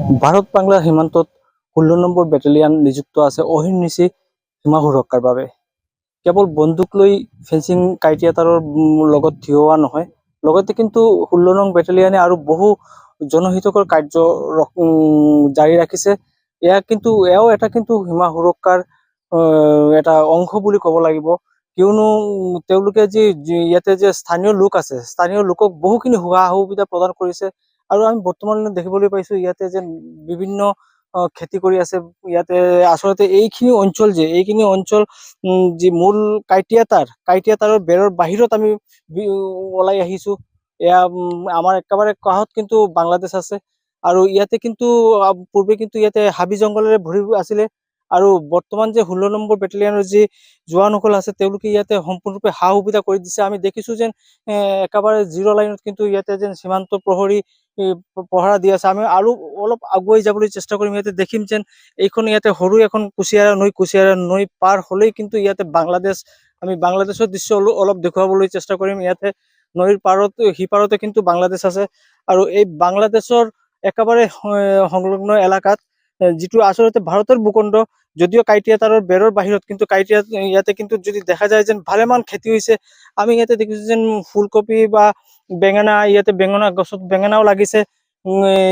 ভাৰত বাংলাৰ সীমান্তত 16 number battalion নিযুক্ত আছে অহিৰ্নিশি সীমা সুৰক্ষাৰ বাবে। কেৱল বন্দুক লৈ ফেন্সিং কাইটিয়াতাৰৰ লগত থিয় হোৱা নহয়, লগতে কিন্তু 16 নং বেটেলিয়ানে আৰু বহু জনহিতকৰ কাৰ্য জাৰি ৰাখিছে। এয়াও এটা কিন্তু সীমা সুৰক্ষাৰ এটা অংশ বুলি ক'ব লাগিব। কিয়নো তেওঁলোকে ইয়াতে স্থানীয় লোক আছে, স্থানীয় লোকক বহুখিনি সুবিধা প্ৰদান কৰিছে। আৰু আমি বৰ্তমানলৈ দেখিবলৈ পাইছো ইয়াতে বিভিন্ন খেতি কৰি আছে। ইয়াতে আচলতে এইখিনি অঞ্চল যি মূল কাইটিয়াতাৰৰ বেৰৰ বাহিৰত আমি ওলাই আহিছো। এয়া আমাৰ একেবাৰে কাষত কিন্তু বাংলাদেশ আছে। আৰু ইয়াতে কিন্তু পূৰ্বে কিন্তু ইয়াতে হাবি জংঘলেৰে ভৰি আছিলে। আৰু বৰ্তমান 16 নম্বৰ বেটেলিয়ানৰ যি জোৱানসকল আছে তেওঁলোকে ইয়াতে সম্পূৰ্ণৰূপে সুবিধা কৰি দিছে। আমি দেখিছো একেবাৰে জিৰ' লাইনত কিন্তু ইয়াতে সীমান্ত প্ৰহৰী পহৰা দি আছে। আমি আৰু অলপ আগুৱাই যাবলৈ চেষ্টা কৰিম। ইয়াতে দেখিম ইয়াতে সৰু এখন কুচিয়াৰা নৈ পাৰ হলেই কিন্তু ইয়াতে আমি বাংলাদেশৰ দৃশ্য অলপ দেখুৱাবলৈ চেষ্টা কৰিম। ইয়াতে নৈৰ সিপাৰতে কিন্তু বাংলাদেশ আছে। আৰু এই বাংলাদেশৰ একেবাৰে সংলগ্ন এলেকাত যিটো আচলতে ভাৰতৰ ভূখণ্ড, যদিও কাইটিয়াতাৰৰ বেৰৰ বাহিৰত, কিন্তু ইয়াতে কিন্তু যদি দেখা যায় ভালেমান খেতি হৈছে। আমি ইয়াতে দেখিছো ফুলকবি বা বেঙেনা, ইয়াতে গছত বেঙেনাও লাগিছে।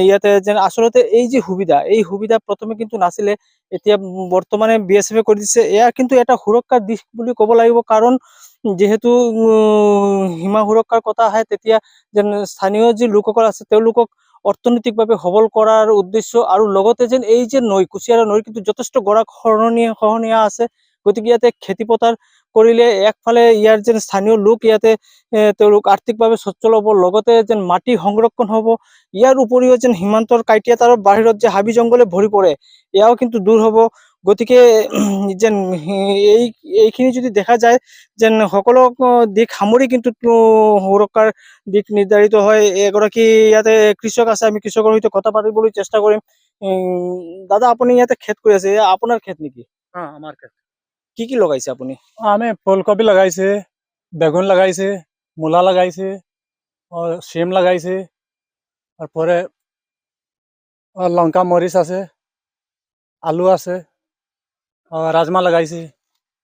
ইয়াতে আচলতে এই সুবিধা প্ৰথমে কিন্তু নাছিলে, এতিয়া বৰ্তমানে BSF কৰি দিছে। এয়া কিন্তু এটা সুৰক্ষাৰ দিশ বুলি ক'ব লাগিব। কাৰণ যিহেতু সীমা সুৰক্ষাৰ কথা আহে, তেতিয়া স্থানীয় যি লোকসকল আছে তেওঁলোকক অৰ্থনৈতিকভাৱে সবল কৰাৰ উদ্দেশ্য, আৰু লগতে এই কুচিয়াৰা নৈৰ কিন্তু যথেষ্ট গৰাখহনীয়া আছে। গতিকে ইয়াতে খেতি পথাৰ কৰিলে একফালে ইয়াৰ স্থানীয় লোক ইয়াতে তেওঁলোক আৰ্থিকভাৱে সচ্ছল হ'ব, লগতে মাটি সংৰক্ষণ হ'ব। ইয়াৰ উপৰিও সীমান্তৰ কাইটিয়াতাৰৰ বাহিৰত হাবি জংঘলে ভৰি পৰে, এয়াও কিন্তু দূৰ হ'ব। গতিকে এইখিনি যদি দেখা যায় সকলো দিশ সামৰি কিন্তু সুৰক্ষাৰ দিশ নিৰ্ধাৰিত হয়। এগৰাকী ইয়াতে কৃষক আছে, আমি কৃষকৰ সৈতে কথা পাতিবলৈ চেষ্টা কৰিম। দাদা, আপুনি ইয়াতে খেত কৰি আছে, আপোনাৰ খেত নেকি? আমার ক্ষেত। কি লগাইছে আপুনি? আমি ফুলকপি লাগাইছে, বেগুন লাগাইছে, মূলা লাগাইছে, সিম লাগাইছে, তারপরে লঙ্কা মরিচ আছে, আলু আছে, রাজমা লাগাইছে।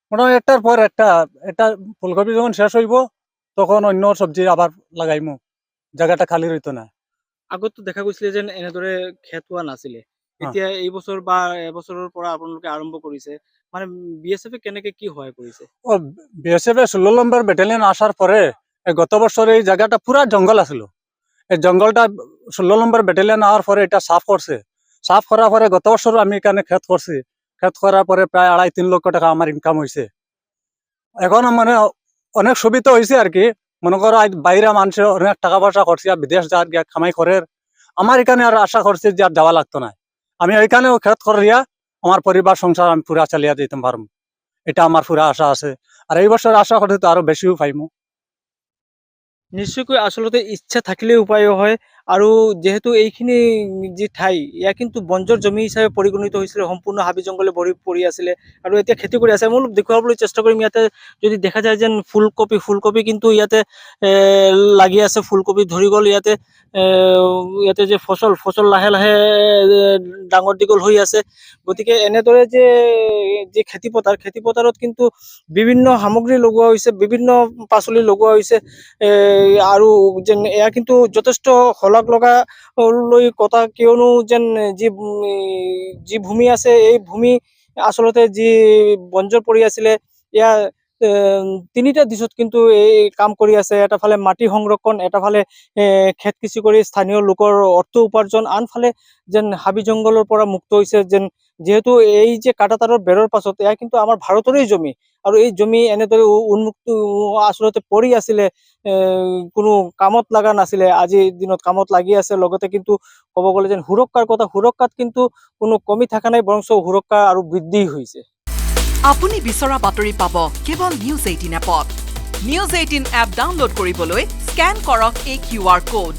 মোটামুটি একটার পর একটা ফুলকপি যখন শেষ হইব তখন অন্য সবজি আবার লাগাইমু, জায়গাটা খালি রইতো না। আগত দেখা গৈছিলে এনেদৰে খেত হোৱা নাছিলে, এতিয়া এই বছৰ বা এবছৰৰ পৰা আপোনালোকে আৰম্ভ কৰিছে, মানে BSF কেনেকে কি সহায় কৰিছে? BSF 16 নম্বর ব্যাটালিয়ন আসার পরে গত বছর এই জায়গাটা পুরা জঙ্গল আছিল। এই জঙ্গলটা 16 নম্বর ব্যাটালিয়ন আওয়ার পরে এটা সাফ করছে। সাফ করার পরে গত বছর আমি এখানে খেত করছি। খেত করার পরে প্রায় 2.5-3 লক্ষ টাকা আমার ইনকাম হয়েছে। এখন মানে অনেক সুবিধা হয়েছে আর কি। মনে করো আজ বাইরে মানুষের অনেক টাকা পয়সা করছে, বিদেশ যাওয়ার গিয়া খামাই করে, আমার এখানে আর আশা করছে যে আর যাওয়া লাগতো না। আমি ওইখানেও খেত করিয়া আমার পরিবার সংসার আমি পুরা চালিয়ে যেতে পারবো, এটা আমার পুরা আশা আছে। আর এই বছর আশা করতে তো আরো বেশিও পাইমু। নিশ্চয়কৈ আচলতে ইচ্ছা থাকিলে উপায় হয়। আৰু যেহেতু এইখিনি যি ঠাই, এয়া কিন্তু বঞ্জৰ জমি হিচাপে পৰিগণিত হৈছিলে, সম্পূৰ্ণ হাবি জংঘলে ভৰি পৰি আছিলে, আৰু এতিয়া খেতি কৰি আছে। মই অলপ দেখুৱাবলৈ চেষ্টা কৰিম। ইয়াতে যদি দেখা যায় ফুলকবি কিন্তু ইয়াতে লাগি আছে, ফুলকবি ধৰি গ'ল। ইয়াতে ফচল লাহে লাহে ডাঙৰ দীঘল হৈ আছে। গতিকে এনেদৰে যি খেতিপথাৰত কিন্তু বিভিন্ন সামগ্ৰী লগোৱা হৈছে, বিভিন্ন পাচলি লগোৱা হৈছে। আৰু এয়া কিন্তু যথেষ্ট শলাগ লগা লৈ কথা, কিয়নো যি ভূমি আছে, এই ভূমি আচলতে যি বঞ্জৰ পৰি আছিলে, এয়া 3টা দিশত কিন্তু এই কাম কৰি আছে। এটা ফালে মাটি সংৰক্ষণ, এটা ফালে খেত কৃষি কৰি স্থানীয় লোকৰ অৰ্থ উপাৰ্জন, আনফালে হাবি জংঘলৰ পৰা মুক্ত হৈছে। যিহেতু এই কাঁটাতাৰৰ বেৰৰ পাছত এয়া কিন্তু আমাৰ ভাৰতৰে জমি, আৰু এই জমি এনেদৰে উন্মুক্ত আচলতে পৰি আছিলে, কোনো কামত লগা নাছিলে, আজিৰ দিনত কামত লাগি আছে। লগতে কিন্তু ক'ব গ'লে সুৰক্ষাত কিন্তু কোনো কমি থকা নাই, বৰঞ্চ সুৰক্ষা আৰু বৃদ্ধি হৈছে। আপুনি বিচৰা বাতৰি পাব কেৱল নিউজ 18 এপত। নিউজ 18 এপ ডাউনলোড কৰিবলৈ স্কেন কৰক এই QR কোড।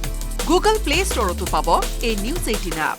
গুগল প্লে ষ্টৰতো পাব এই নিউজ 18 এপ।